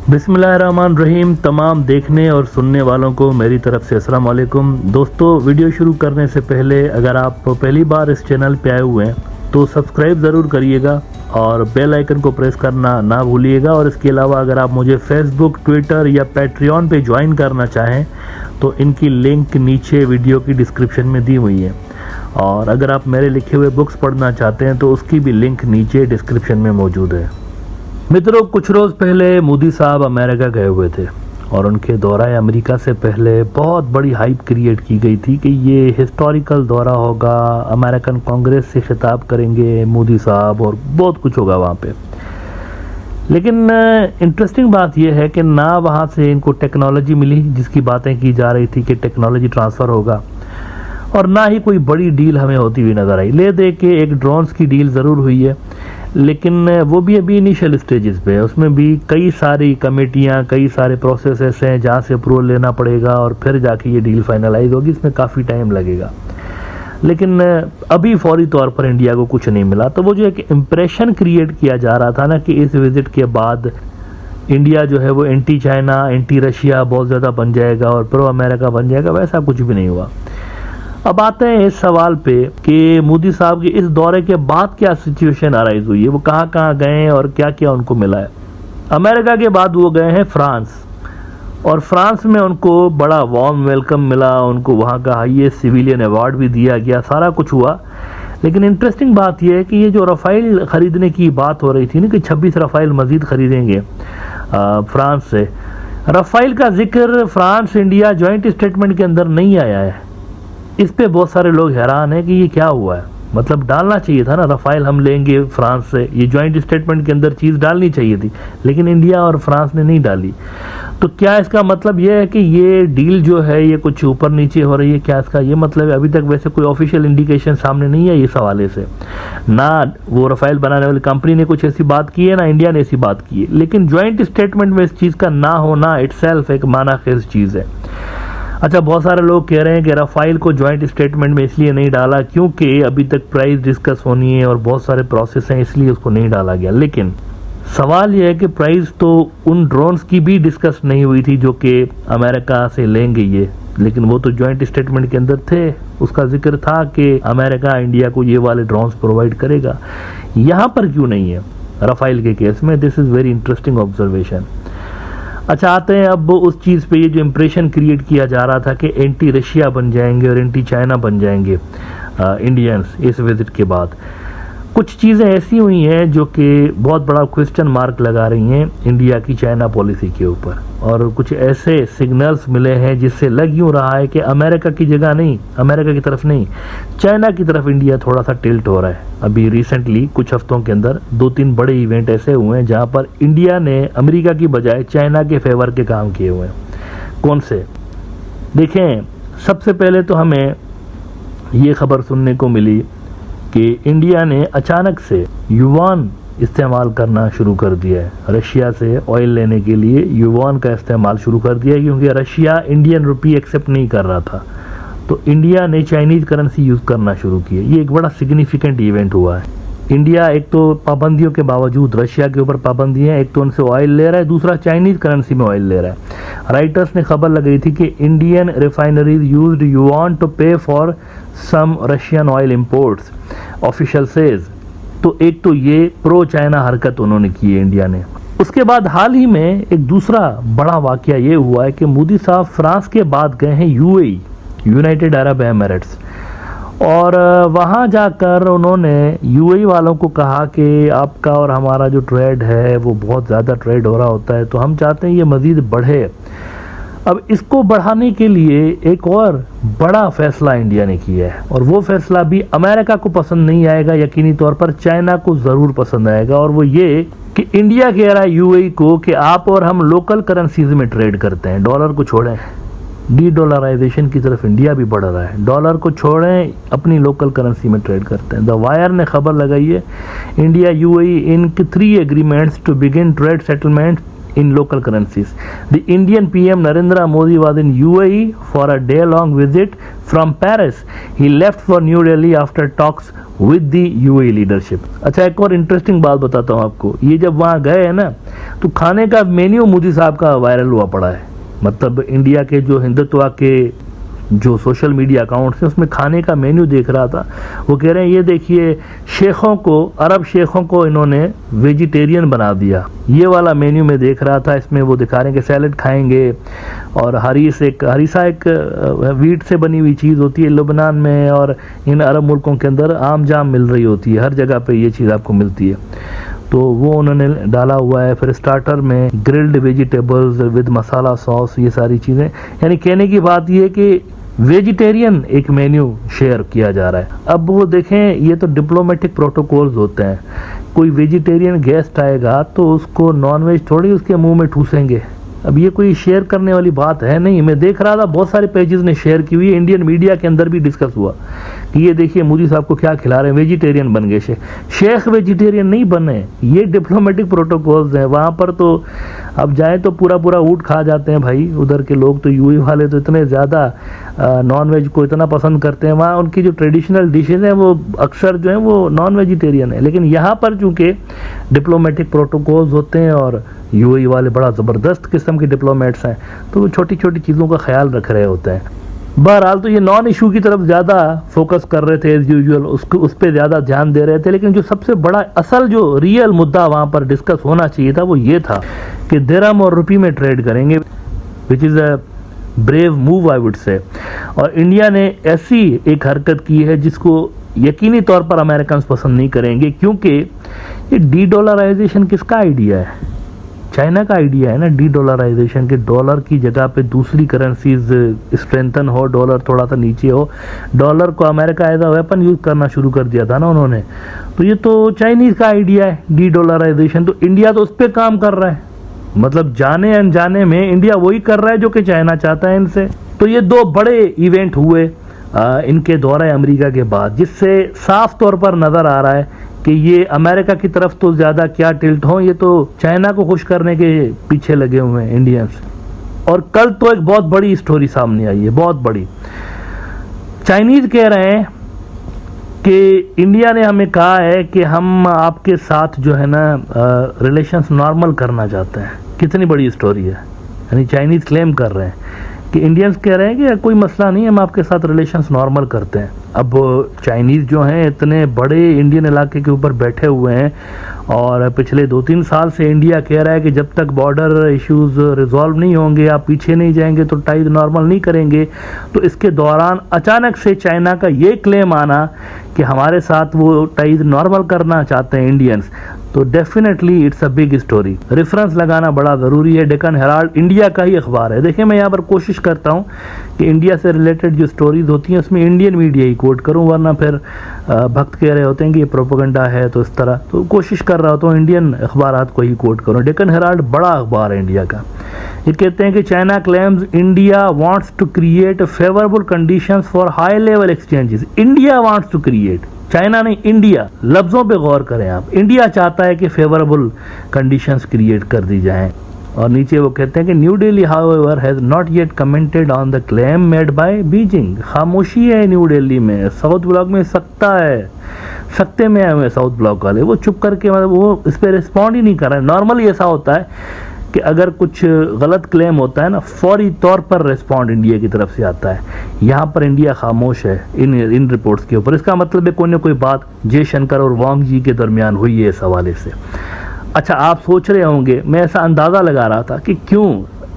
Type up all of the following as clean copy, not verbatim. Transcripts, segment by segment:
बिस्मिल्लाहिर्रहमानिर्रहीम। तमाम देखने और सुनने वालों को मेरी तरफ से अस्सलाम वालेकुम। दोस्तों, वीडियो शुरू करने से पहले अगर आप पहली बार इस चैनल पे आए हुए हैं तो सब्सक्राइब ज़रूर करिएगा और बेल आइकन को प्रेस करना ना भूलिएगा। और इसके अलावा अगर आप मुझे फेसबुक, ट्विटर या पैट्रियन पे ज्वाइन करना चाहें तो इनकी लिंक नीचे वीडियो की डिस्क्रिप्शन में दी हुई है। और अगर आप मेरे लिखे हुए बुक्स पढ़ना चाहते हैं तो उसकी भी लिंक नीचे डिस्क्रिप्शन में मौजूद है। मित्रों, कुछ रोज़ पहले मोदी साहब अमेरिका गए हुए थे और उनके दौरा अमेरिका से पहले बहुत बड़ी हाइप क्रिएट की गई थी कि ये हिस्टोरिकल दौरा होगा, अमेरिकन कांग्रेस से खिताब करेंगे मोदी साहब और बहुत कुछ होगा वहाँ पे। लेकिन इंटरेस्टिंग बात यह है कि ना वहाँ से इनको टेक्नोलॉजी मिली जिसकी बातें की जा रही थी कि टेक्नोलॉजी ट्रांसफ़र होगा, और ना ही कोई बड़ी डील हमें होती हुई नज़र आई। ले दे के एक ड्रोन्स की डील ज़रूर हुई है, लेकिन वो भी अभी इनिशियल स्टेजेस पे है। उसमें भी कई सारी कमेटियाँ, कई सारे प्रोसेसेस हैं जहाँ से अप्रूवल लेना पड़ेगा और फिर जाके ये डील फाइनलाइज होगी। इसमें काफ़ी टाइम लगेगा, लेकिन अभी फौरी तौर पर इंडिया को कुछ नहीं मिला। तो वो जो एक इम्प्रेशन क्रिएट किया जा रहा था ना कि इस विज़िट के बाद इंडिया जो है वो एंटी चाइना, एंटी रशिया बहुत ज़्यादा बन जाएगा और प्रो अमेरिका बन जाएगा, वैसा कुछ भी नहीं हुआ। अब आते हैं इस सवाल पे कि मोदी साहब के इस दौरे के बाद क्या सिचुएशन अराइज हुई है, वो कहाँ कहाँ गए और क्या क्या उनको मिला है। अमेरिका के बाद वो गए हैं फ्रांस, और फ्रांस में उनको बड़ा वार्म वेलकम मिला, उनको वहाँ का हाईएस्ट सिविलियन अवार्ड भी दिया गया, सारा कुछ हुआ। लेकिन इंटरेस्टिंग बात यह है कि ये जो रफ़ाइल ख़रीदने की बात हो रही थी ना कि 26 रफ़ाइल मज़ीद ख़रीदेंगे फ्रांस से, रफ़ाइल का जिक्र फ्रांस इंडिया जॉइंट स्टेटमेंट के अंदर नहीं आया है। इस पे बहुत सारे लोग हैरान हैं कि ये क्या हुआ है। मतलब डालना चाहिए था ना, रफ़ाइल हम लेंगे फ्रांस से, ये जॉइंट स्टेटमेंट के अंदर चीज़ डालनी चाहिए थी, लेकिन इंडिया और फ्रांस ने नहीं डाली। तो क्या इसका मतलब ये है कि ये डील जो है ये कुछ ऊपर नीचे हो रही है? क्या इसका ये मतलब है? अभी तक वैसे कोई ऑफिशियल इंडिकेशन सामने नहीं है इस हवाले से। ना वो रफ़ाइल बनाने वाली कंपनी ने कुछ ऐसी बात की है, ना इंडिया ने ऐसी बात की है। लेकिन जॉइंट स्टेटमेंट में इस चीज़ का ना होना इटसेल्फ एक मानाखेज चीज़ है। अच्छा, बहुत सारे लोग कह रहे हैं कि रफ़ाइल को जॉइंट स्टेटमेंट में इसलिए नहीं डाला क्योंकि अभी तक प्राइस डिस्कस होनी है और बहुत सारे प्रोसेस हैं, इसलिए उसको नहीं डाला गया। लेकिन सवाल यह है कि प्राइस तो उन ड्रोन्स की भी डिस्कस नहीं हुई थी जो कि अमेरिका से लेंगे ये, लेकिन वो तो जॉइंट स्टेटमेंट के अंदर थे। उसका जिक्र था कि अमेरिका इंडिया को ये वाले ड्रोन्स प्रोवाइड करेगा। यहाँ पर क्यों नहीं है रफ़ाइल के केस में? This is very interesting observation. अच्छा, आते हैं अब उस चीज़ पे, ये जो इम्प्रेशन क्रिएट किया जा रहा था कि एंटी रशिया बन जाएंगे और एंटी चाइना बन जाएंगे इंडियंस इस विज़िट के बाद। कुछ चीज़ें ऐसी हुई हैं जो कि बहुत बड़ा क्वेश्चन मार्क लगा रही हैं इंडिया की चाइना पॉलिसी के ऊपर, और कुछ ऐसे सिग्नल्स मिले हैं जिससे लग यूँ रहा है कि अमेरिका की जगह नहीं, अमेरिका की तरफ नहीं, चाइना की तरफ इंडिया थोड़ा सा टिल्ट हो रहा है। अभी रिसेंटली कुछ हफ्तों के अंदर 2-3 बड़े इवेंट ऐसे हुए हैं जहाँ पर इंडिया ने अमेरिका की बजाय चाइना के फेवर के काम किए हुए हैं। कौन से? देखें, सबसे पहले तो हमें ये खबर सुनने को मिली कि इंडिया ने अचानक से युआन इस्तेमाल करना शुरू कर दिया है। रशिया से ऑयल लेने के लिए युआन का इस्तेमाल शुरू कर दिया है क्योंकि रशिया इंडियन रुपी एक्सेप्ट नहीं कर रहा था, तो इंडिया ने चाइनीज़ करेंसी यूज़ करना शुरू की है। ये एक बड़ा सिग्निफिकेंट इवेंट हुआ है। इंडिया एक तो पाबंदियों के बावजूद, रशिया के ऊपर पाबंदियाँ, एक तो उनसे ऑयल ले रहा है, दूसरा चाइनीज़ करेंसी में ऑयल ले रहा है। राइटर्स ने खबर लगाई थी कि Indian refineries used yuan to pay for some Russian oil imports, official says. तो एक तो ये प्रो चाइना हरकत उन्होंने की है इंडिया ने। उसके बाद हाल ही में एक दूसरा बड़ा वाकया ये हुआ है कि मोदी साहब फ्रांस के बाद गए हैं यूएई, यूनाइटेड अरब एमिरेट्स, और वहाँ जाकर उन्होंने यूएई वालों को कहा कि आपका और हमारा जो ट्रेड है वो बहुत ज़्यादा ट्रेड हो रहा होता है, तो हम चाहते हैं ये मज़ीद बढ़े। अब इसको बढ़ाने के लिए एक और बड़ा फैसला इंडिया ने किया है, और वो फैसला भी अमेरिका को पसंद नहीं आएगा, यकीनी तौर पर चाइना को ज़रूर पसंद आएगा। और वो ये कि इंडिया कह रहा है यूएई को कि आप और हम लोकल करेंसीज में ट्रेड करते हैं, डॉलर को छोड़ें। डी डॉलराइजेशन की तरफ इंडिया भी बढ़ रहा है, डॉलर को छोड़ें, अपनी लोकल करेंसी में ट्रेड करते हैं। द वायर ने खबर लगाई है, India UAE in 3 agreements to begin trade settlement in local currencies. The Indian PM Narendra Modi was in UAE for a day-long visit from Paris. He left for New Delhi after talks with the UAE leadership. अच्छा, एक और interesting बात बताता हूँ आपको। ये जब वहाँ गए हैं ना, तो खाने का मेन्यू मोदी साहब का वायरल हुआ पड़ा है। मतलब इंडिया के जो हिंदुत्व के जो सोशल मीडिया अकाउंट्स हैं उसमें खाने का मेन्यू देख रहा था। वो कह रहे हैं ये देखिए, शेखों को, अरब शेखों को इन्होंने वेजिटेरियन बना दिया। ये वाला मेन्यू में देख रहा था। इसमें वो दिखा रहे हैं कि सैलड खाएंगे, और हरीसा एक वीट से बनी हुई चीज़ होती है लुबनान में, और इन अरब मुल्कों के अंदर आम जाम मिल रही होती है, हर जगह पे ये चीज़ आपको मिलती है। तो वो उन्होंने डाला हुआ है। फिर स्टार्टर में grilled vegetables with masala sauce, ये सारी चीज़ें। यानी कहने की बात ये है कि वेजिटेरियन एक मेन्यू शेयर किया जा रहा है। अब वो देखें, ये तो डिप्लोमेटिक प्रोटोकॉल्स होते हैं। कोई वेजिटेरियन गेस्ट आएगा तो उसको नॉनवेज थोड़ी उसके मुंह में ठूसेंगे। अब ये कोई शेयर करने वाली बात है नहीं। मैं देख रहा था बहुत सारे पेजेस ने शेयर की हुई है, इंडियन मीडिया के अंदर भी डिस्कस हुआ कि ये देखिए मोदी साहब को क्या खिला रहे हैं, वेजिटेरियन बन गए। शेख वेजिटेरियन नहीं बने, ये डिप्लोमेटिक प्रोटोकॉल्स हैं। वहाँ पर तो अब जाए तो पूरा पूरा ऊँट खा जाते हैं भाई। उधर के लोग तो यूएई वाले तो इतने ज़्यादा नॉन वेज को इतना पसंद करते हैं। वहाँ उनकी जो ट्रेडिशनल डिशेज हैं वो अक्सर जो हैं वो नॉन वेजिटेरियन है। लेकिन यहाँ पर चूँकि डिप्लोमेटिक प्रोटोकॉल्स होते हैं और यूएई वाले बड़ा ज़बरदस्त किस्म के डिप्लोमेट्स हैं, तो वो छोटी छोटी चीज़ों का ख्याल रख रहे होते हैं। बहरहाल तो ये नॉन इशू की तरफ ज़्यादा फोकस कर रहे थे एज यूजुअल, उस पर ज़्यादा ध्यान दे रहे थे। लेकिन जो सबसे बड़ा असल जो रियल मुद्दा वहाँ पर डिस्कस होना चाहिए था वो ये था कि दिरहम और रुपये में ट्रेड करेंगे, which is a brave move I would say. और इंडिया ने ऐसी एक हरकत की है जिसको यकीनी तौर पर अमेरिकन पसंद नहीं करेंगे, क्योंकि ये डी डॉलराइजेशन किसका आइडिया है? चाइना का आइडिया है ना डी डॉलराइजेशन के। डॉलर की जगह पे दूसरी करेंसीज स्ट्रेंथन हो, डॉलर थोड़ा सा नीचे हो। डॉलर को America as a weapon use करना शुरू कर दिया था ना उन्होंने। तो ये तो चाइनीज़ का आइडिया है डी डॉलराइजेशन। तो इंडिया तो उस पर काम कर रहा है। मतलब जाने अनजाने में इंडिया वही कर रहा है जो कि चाइना चाहता है इनसे। तो ये दो बड़े इवेंट हुए इनके दौरे अमेरिका के बाद, जिससे साफ तौर पर नज़र आ रहा है कि ये अमेरिका की तरफ तो ज़्यादा क्या टिल्ट हों, ये तो चाइना को खुश करने के पीछे लगे हुए हैं इंडियंस। और कल तो एक बहुत बड़ी स्टोरी सामने आई है, बहुत बड़ी। चाइनीज़ कह रहे हैं कि इंडिया ने हमें कहा है कि हम आपके साथ जो है ना रिलेशंस नॉर्मल करना चाहते हैं। कितनी बड़ी स्टोरी है। यानी चाइनीज़ क्लेम कर रहे हैं कि इंडियंस कह रहे हैं कि कोई मसला नहीं, हम आपके साथ रिलेशंस नॉर्मल करते हैं। अब चाइनीज़ जो हैं इतने बड़े इंडियन इलाके के ऊपर बैठे हुए हैं, और पिछले 2-3 साल से इंडिया कह रहा है कि जब तक बॉर्डर इश्यूज़ रिजॉल्व नहीं होंगे, आप पीछे नहीं जाएंगे तो टाइज नॉर्मल नहीं करेंगे। तो इसके दौरान अचानक से चाइना का ये क्लेम आना कि हमारे साथ वो टाइज नॉर्मल करना चाहते हैं इंडियंस, तो definitely it's a big story. Reference लगाना बड़ा ज़रूरी है। डेक्कन हेराल्ड इंडिया का ही अखबार है। देखिए, मैं यहाँ पर कोशिश करता हूँ कि इंडिया से रिलेटेड जो स्टोरीज होती हैं उसमें इंडियन मीडिया ही कोट करूँ, वरना फिर भक्त कह रहे होते हैं कि ये प्रोपेगेंडा है, तो इस तरह तो कोशिश कर रहा होता हूँ इंडियन अखबारात को ही कोट करूँ। डेक्कन हेराल्ड बड़ा अखबार है इंडिया का। ये कहते हैं कि China claims India wants to create favourable conditions for high level exchanges. India wants to create, China नहीं, इंडिया। लफ्ज़ों पे गौर करें आप। इंडिया चाहता है कि फेवरेबल कंडीशंस क्रिएट कर दी जाएं। और नीचे वो कहते हैं कि new Delhi however has not yet commented on the claim made by Beijing. खामोशी है न्यू दिल्ली में। साउथ ब्लॉक में सख्ते में आए हुए साउथ ब्लॉक वाले, वो चुप करके, मतलब वो इस पर रिस्पॉन्ड ही नहीं कर रहे हैं। नॉर्मली ऐसा होता है कि अगर कुछ गलत क्लेम होता है ना, फौरी तौर पर रिस्पॉन्ड इंडिया की तरफ से आता है। यहाँ पर इंडिया खामोश है इन रिपोर्ट्स के ऊपर। इसका मतलब है कोई ना कोई बात जयशंकर और वांग जी के दरमियान हुई है इस हवाले से। अच्छा, आप सोच रहे होंगे, मैं ऐसा अंदाज़ा लगा रहा था कि क्यों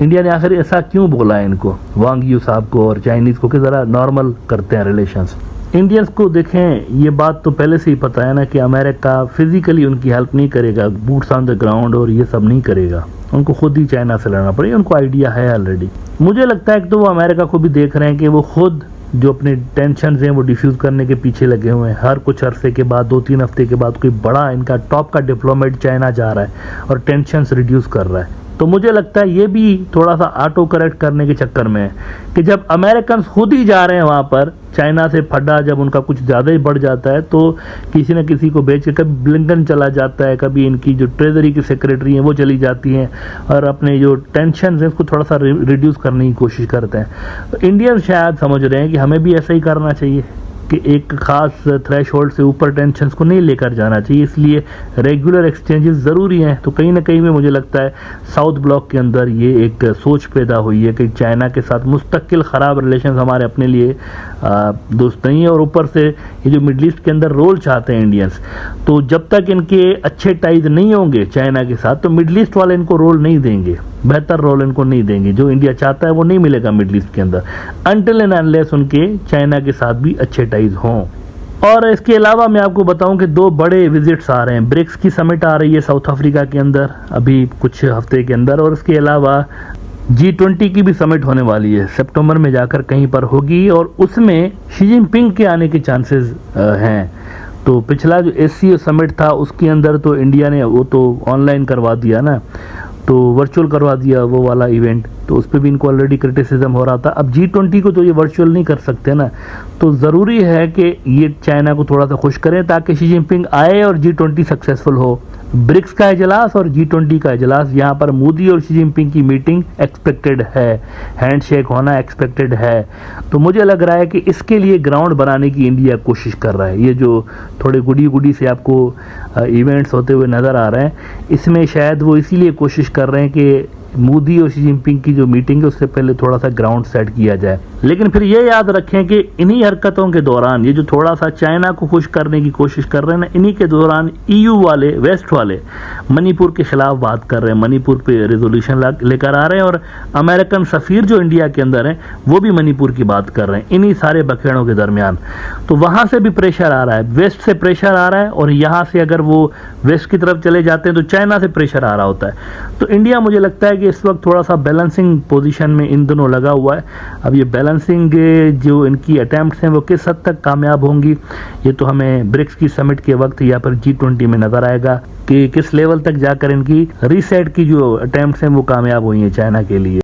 इंडिया ने आखिर ऐसा क्यों बोला है इनको, वांग यू साहब को और चाइनीज़ को, कि ज़रा नॉर्मल करते हैं रिलेशंस। इंडियंस को देखें, ये बात तो पहले से ही पता है ना कि अमेरिका फिजिकली उनकी हेल्प नहीं करेगा, बूट्स ऑन द ग्राउंड और ये सब नहीं करेगा। उनको खुद ही चाइना से लड़ना पड़ेगा। उनको आइडिया है ऑलरेडी। मुझे लगता है कि तो वो अमेरिका को भी देख रहे हैं कि वो खुद जो अपने टेंशन हैं वो डिफ्यूज़ करने के पीछे लगे हुए हैं। हर कुछ अरसे के बाद, 2-3 हफ्ते के बाद कोई बड़ा इनका टॉप का डिप्लोमेट चाइना जा रहा है और टेंशन रिड्यूस कर रहा है। तो मुझे लगता है ये भी थोड़ा सा ऑटो करेक्ट करने के चक्कर में है कि जब अमेरिकन खुद ही जा रहे हैं वहाँ पर, चाइना से फड्डा जब उनका कुछ ज़्यादा ही बढ़ जाता है, तो किसी न किसी को बेच के, कभी ब्लिंकन चला जाता है, कभी इनकी जो ट्रेजरी की सेक्रेटरी हैं वो चली जाती हैं और अपने जो टेंशन है उसको थोड़ा सा रिड्यूस करने की कोशिश करते हैं। तो इंडियन शायद समझ रहे हैं कि हमें भी ऐसा ही करना चाहिए। कि एक खास थ्रेशोल्ड से ऊपर टेंशन्स को नहीं लेकर जाना चाहिए, इसलिए रेगुलर एक्सचेंजेस ज़रूरी हैं। तो कहीं ना कहीं में मुझे लगता है साउथ ब्लॉक के अंदर ये एक सोच पैदा हुई है कि चाइना के साथ मुस्तकिल ख़राब रिलेशन हमारे अपने लिए दोस्त नहीं है, और ऊपर से ये जो मिडल ईस्ट के अंदर रोल चाहते हैं इंडियंस, तो जब तक इनके अच्छे टाइज नहीं होंगे चाइना के साथ तो मिडल ईस्ट वाले इनको रोल नहीं देंगे, बेहतर रोल इनको नहीं देंगे। जो इंडिया चाहता है वो नहीं मिलेगा मिडल ईस्ट के अंदर अनटिल एंड अनलेस उनके चाइना के साथ भी अच्छे टाइज हों। और इसके अलावा मैं आपको बताऊं कि 2 बड़े विजिट्स आ रहे हैं। ब्रिक्स की समिट आ रही है साउथ अफ्रीका के अंदर अभी कुछ हफ्ते के अंदर, और इसके अलावा G20 की भी समिट होने वाली है, सितंबर में जाकर कहीं पर होगी, और उसमें शी जिनपिंग के आने के चांसेस हैं। तो पिछला जो SCO समिट था उसके अंदर तो इंडिया ने वो तो ऑनलाइन करवा दिया ना, तो वर्चुअल करवा दिया वो वाला इवेंट, तो उस पर भी इनको ऑलरेडी क्रिटिसिज्म हो रहा था। अब G20 को तो ये वर्चुअल नहीं कर सकते ना, तो ज़रूरी है कि ये चाइना को थोड़ा सा खुश करें ताकि शी जिनपिंग आए और G20 सक्सेसफुल हो। ब्रिक्स का इजलास और G20 का इजलास, यहाँ पर मोदी और शी जिनपिंग की मीटिंग एक्सपेक्टेड है, हैंडशेक होना एक्सपेक्टेड है। तो मुझे लग रहा है कि इसके लिए ग्राउंड बनाने की इंडिया कोशिश कर रहा है। ये जो थोड़े गुडी से आपको इवेंट्स होते हुए नज़र आ रहे हैं, इसमें शायद वो इसीलिए कोशिश कर रहे हैं कि मोदी और शी जिनपिंग की जो मीटिंग है उससे पहले थोड़ा सा ग्राउंड सेट किया जाए। लेकिन फिर ये याद रखें कि इन्हीं हरकतों के दौरान, ये जो थोड़ा सा चाइना को खुश करने की कोशिश कर रहे हैं ना, इन्हीं के दौरान EU वाले, वेस्ट वाले मणिपुर के खिलाफ बात कर रहे हैं, मणिपुर पे रेजोल्यूशन लेकर आ रहे हैं, और अमेरिकन सफ़ीर जो इंडिया के अंदर हैं वो भी मणिपुर की बात कर रहे हैं इन्हीं सारे बखेड़ों के दरमियान। तो वहाँ से भी प्रेशर आ रहा है, वेस्ट से प्रेशर आ रहा है, और यहाँ से अगर वो वेस्ट की तरफ चले जाते हैं तो चाइना से प्रेशर आ रहा होता है। तो इंडिया मुझे लगता है कि इस वक्त थोड़ा सा बैलेंसिंग पोजीशन में इन दोनों लगा हुआ है। अब ये बैलेंसिंग जो इनकी अटेम्प्ट्स हैं वो किस हद तक कामयाब होंगी, ये तो हमें ब्रिक्स की समिट के वक्त या फिर G20 में नजर आएगा कि किस लेवल तक जाकर इनकी रीसेट की जो अटेम्प्ट्स हैं वो कामयाब हुई हैं चाइना के लिए।